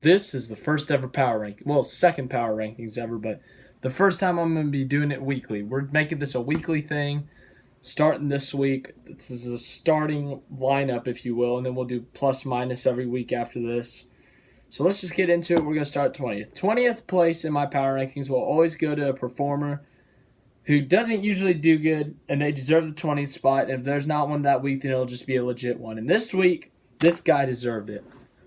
This is the first ever power ranking. Well, second power rankings ever, but the first time I'm going to be doing it weekly. We're making this a weekly thing starting this week. This is a starting lineup, if you will, and then we'll do plus minus every week after this. So let's just get into it. We're going to start 20th. 20th place in my power rankings will always go to a performer who doesn't usually do good, and they deserve the 20th spot. And if there's not one that week, then it'll just be a legit one. And this week, this guy deserved it.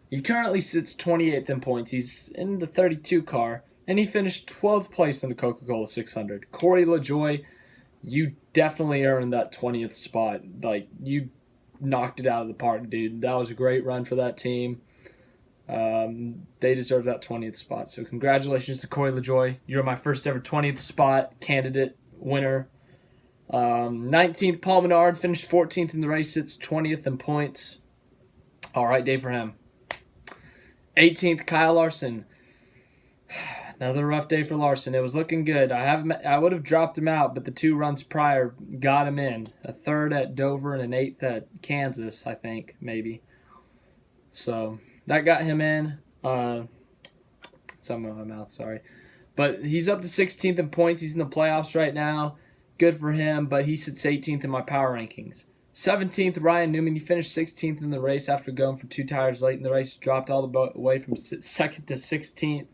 He currently sits 28th in points. He's in the 32 car, and he finished 12th place in the Coca-Cola 600. Corey LaJoie, you definitely earned that 20th spot. Like, you knocked it out of the park, dude. That was a great run for that team. They deserve that 20th spot. So congratulations to Corey LaJoie. You're my first ever 20th spot candidate winner. 19th, Paul Menard finished 14th in the race. Sits 20th in points. All right, day for him. 18th, Kyle Larson. Another rough day for Larson. It was looking good. I would have dropped him out, but the 2 runs prior got him in. A 3rd at Dover and an 8th at Kansas, I think, maybe. So that got him in. Something in my mouth, sorry. But he's up to 16th in points. He's in the playoffs right now. Good for him, but he sits 18th in my power rankings. 17th, Ryan Newman. He finished 16th in the race after going for 2 tires late in the race. Dropped all the way from 2nd to 16th,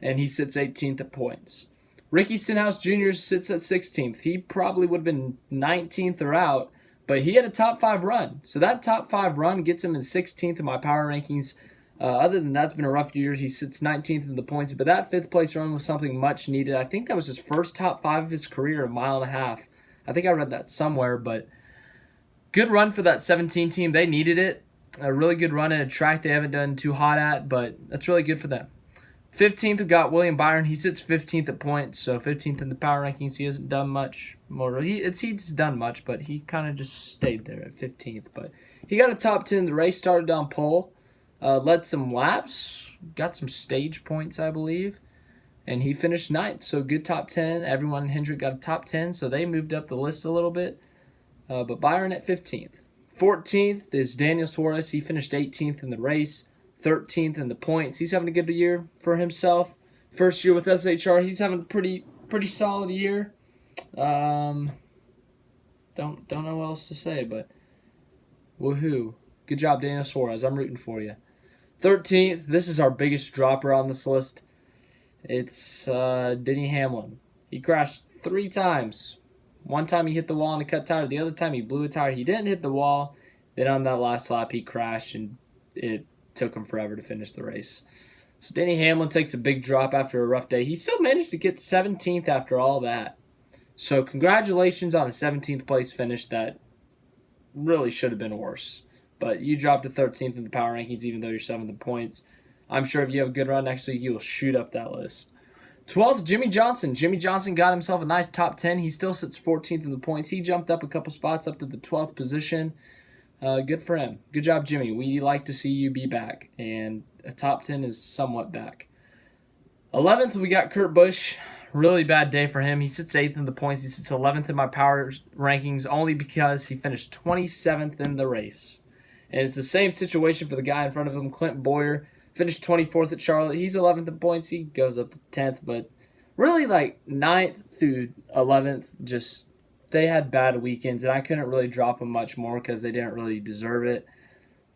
and he sits 18th at points. Ricky Stenhouse Jr. sits at 16th. He probably would have been 19th or out, but he had a top 5 run. So that top 5 run gets him in 16th in my power rankings. Other than that, it's been a rough year. He sits 19th in the points, but that 5th place run was something much needed. I think that was his first top 5 of his career, 1.5 miles. I think I read that somewhere, but good run for that 17 team. They needed it. A really good run at a track they haven't done too hot at, but that's really good for them. 15th, we got William Byron. He sits 15th at points, so 15th in the power rankings. He hasn't done much more. He's done much, but he kind of just stayed there at 15th. But he got a top 10 in the race, started on pole, led some laps, got some stage points, I believe, and he finished 9th. So good top 10. Everyone in Hendrick got a top 10, so they moved up the list a little bit. But Byron at 15th. 14th is Daniel Suarez. He finished 18th in the race, 13th in the points. He's having a good year for himself. First year with SHR. He's having a pretty solid year. Don't know what else to say, but woohoo. Good job, Daniel Suarez. I'm rooting for you. 13th, this is our biggest dropper on this list. It's Denny Hamlin. He crashed 3 times. One time he hit the wall on a cut tire. The other time he blew a tire. He didn't hit the wall. Then on that last lap he crashed, and it took him forever to finish the race. So Denny Hamlin takes a big drop after a rough day. He still managed to get 17th after all that. So congratulations on a 17th place finish that really should have been worse. But you dropped to 13th in the power rankings even though you're 7th in points. I'm sure if you have a good run next week, you will shoot up that list. 12th, Jimmie Johnson. Jimmie Johnson got himself a nice top 10. He still sits 14th in the points. He jumped up a couple spots up to the 12th position. Good for him. Good job, Jimmy. We like to see you be back, and a top 10 is somewhat back. 11th, we got Kurt Busch. Really bad day for him. He sits 8th in the points. He sits 11th in my power rankings only because he finished 27th in the race. And it's the same situation for the guy in front of him, Clint Boyer. Finished 24th at Charlotte. He's 11th in points. He goes up to 10th, but really like 9th through 11th, just they had bad weekends, and I couldn't really drop them much more because they didn't really deserve it.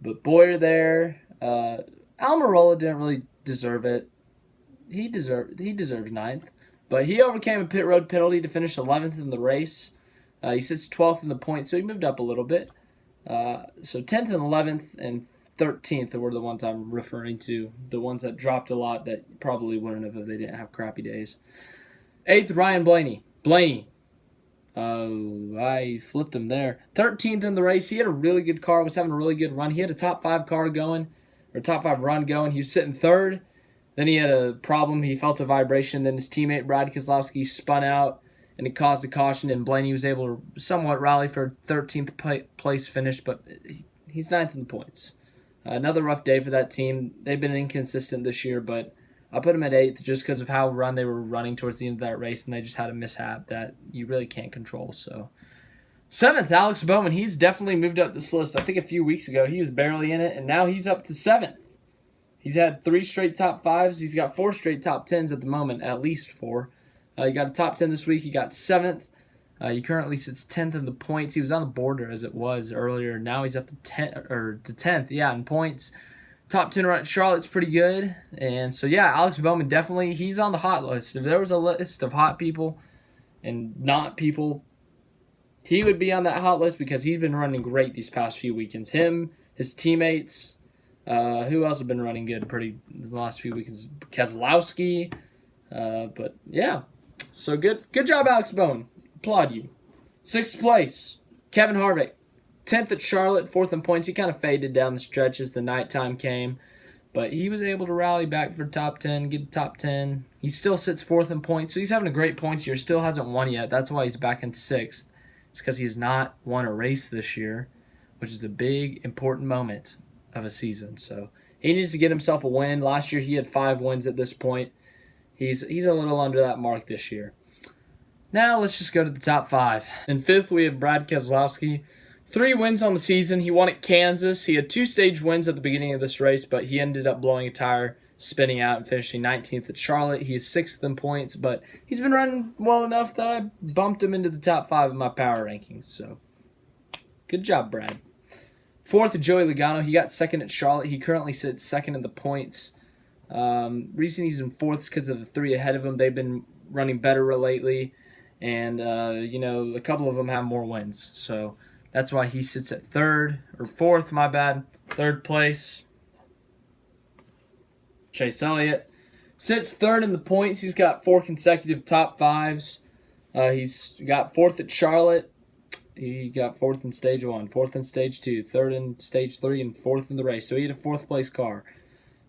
But Boyer there, Almirola didn't really deserve it. He deserves 9th, but he overcame a pit road penalty to finish 11th in the race. He sits 12th in the points, so he moved up a little bit. So 10th and 11th and 13th were the ones I'm referring to, the ones that dropped a lot that probably wouldn't have if they didn't have crappy days. 8th, Ryan Blaney. I flipped him there. 13th in the race. He had a really good car, was having a really good run. He had a top 5 car going, or top 5 run going. He was sitting 3rd. Then he had a problem. He felt a vibration. Then his teammate, Brad Keselowski, spun out, and it caused a caution, and Blaney was able to somewhat rally for a 13th place finish, but he's 9th in the points. Another rough day for that team. They've been inconsistent this year, but I put them at 8th just because of how they were running towards the end of that race, and they just had a mishap that you really can't control. So 7th, Alex Bowman. He's definitely moved up this list. I think a few weeks ago he was barely in it, and now he's up to 7th. He's had 3 straight top 5s. He's got 4 straight top 10s at the moment, at least 4. He got a top 10 this week. He got 7th. He currently sits 10th in the points. He was on the border as it was earlier. Now he's up to 10th, in points. Top 10 run at Charlotte's pretty good. And so, yeah, Alex Bowman definitely, he's on the hot list. If there was a list of hot people and not people, he would be on that hot list because he's been running great these past few weekends. Him, his teammates, who else have been running good pretty the last few weekends? Keselowski. But, yeah, so good job, Alex Bowman. Applaud you. 6th place, Kevin Harvick. 10th at Charlotte, 4th in points. He kind of faded down the stretch as the nighttime came. But he was able to rally back for top 10, get top 10. He still sits 4th in points. So he's having a great points year. Still hasn't won yet. That's why he's back in 6th. It's because he has not won a race this year, which is a big, important moment of a season. So he needs to get himself a win. Last year he had 5 wins at this point. He's a little under that mark this year. Now let's just go to the top 5. In 5th, we have Brad Keselowski. 3 wins on the season. He won at Kansas. He had 2 stage wins at the beginning of this race, but he ended up blowing a tire, spinning out, and finishing 19th at Charlotte. He is 6th in points, but he's been running well enough that I bumped him into the top 5 of my power rankings. So, good job, Brad. 4th, Joey Logano. He got 2nd at Charlotte. He currently sits 2nd in the points. Reason he's in 4th is because of the 3 ahead of him. They've been running better lately. And, a couple of them have more wins. So that's why he sits at 4th, my bad. 3rd place. Chase Elliott sits 3rd in the points. He's got 4 consecutive top 5s. He's got 4th at Charlotte. He got 4th in stage 1, 4th in stage 2, 3rd in stage 3, and 4th in the race. So he had a 4th place car.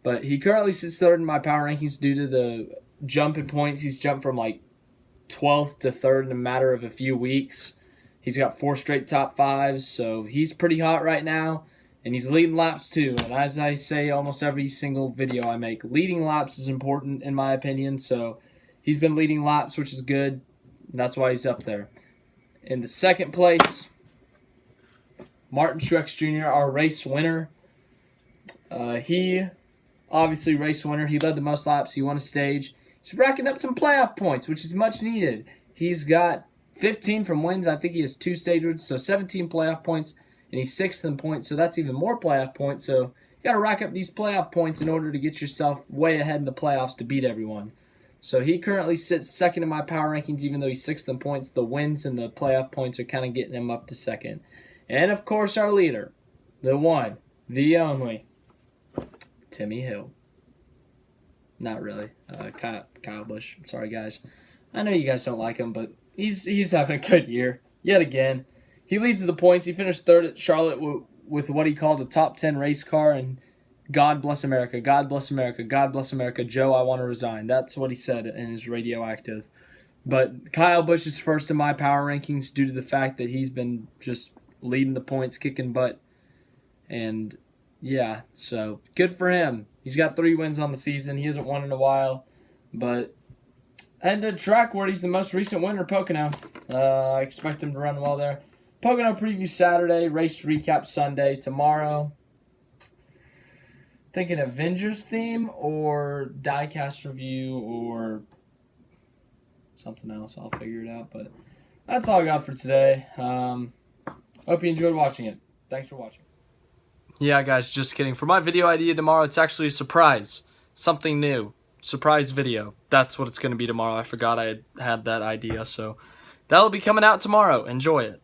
But he currently sits 3rd in my power rankings due to the jump in points. He's jumped from 12th to 3rd in a matter of a few weeks. He's got 4 straight top 5s, so he's pretty hot right now. And he's leading laps too. And as I say almost every single video I make, leading laps is important in my opinion. So he's been leading laps, which is good. That's why he's up there. In the 2nd place, Martin Truex Jr., our race winner. He obviously race winner. He led the most laps. He won a stage. He's racking up some playoff points, which is much needed. He's got 15 from wins. I think he has 2 stage wins, so 17 playoff points, and he's 6th in points, so that's even more playoff points. So you got to rack up these playoff points in order to get yourself way ahead in the playoffs to beat everyone. So he currently sits 2nd in my power rankings, even though he's 6th in points. The wins and the playoff points are kind of getting him up to 2nd. And, of course, our leader, the one, the only, Timmy Hill. Not really. Kyle Busch. Sorry, guys. I know you guys don't like him, but he's having a good year. Yet again. He leads the points. He finished 3rd at Charlotte with what he called a top 10 race car. And God bless America. God bless America. God bless America. Joe, I want to resign. That's what he said in his Radioactive. But Kyle Busch is 1st in my power rankings due to the fact that he's been just leading the points, kicking butt. And, yeah, so good for him. He's got 3 wins on the season. He hasn't won in a while. But head to track where he's the most recent winner, Pocono. I expect him to run well there. Pocono preview Saturday, race recap Sunday. Tomorrow, thinking Avengers theme or diecast review or something else. I'll figure it out. But that's all I got for today. Hope you enjoyed watching it. Thanks for watching. Yeah, guys, just kidding. For my video idea tomorrow, it's actually a surprise. Something new. Surprise video. That's what it's going to be tomorrow. I forgot I had that idea, so that'll be coming out tomorrow. Enjoy it.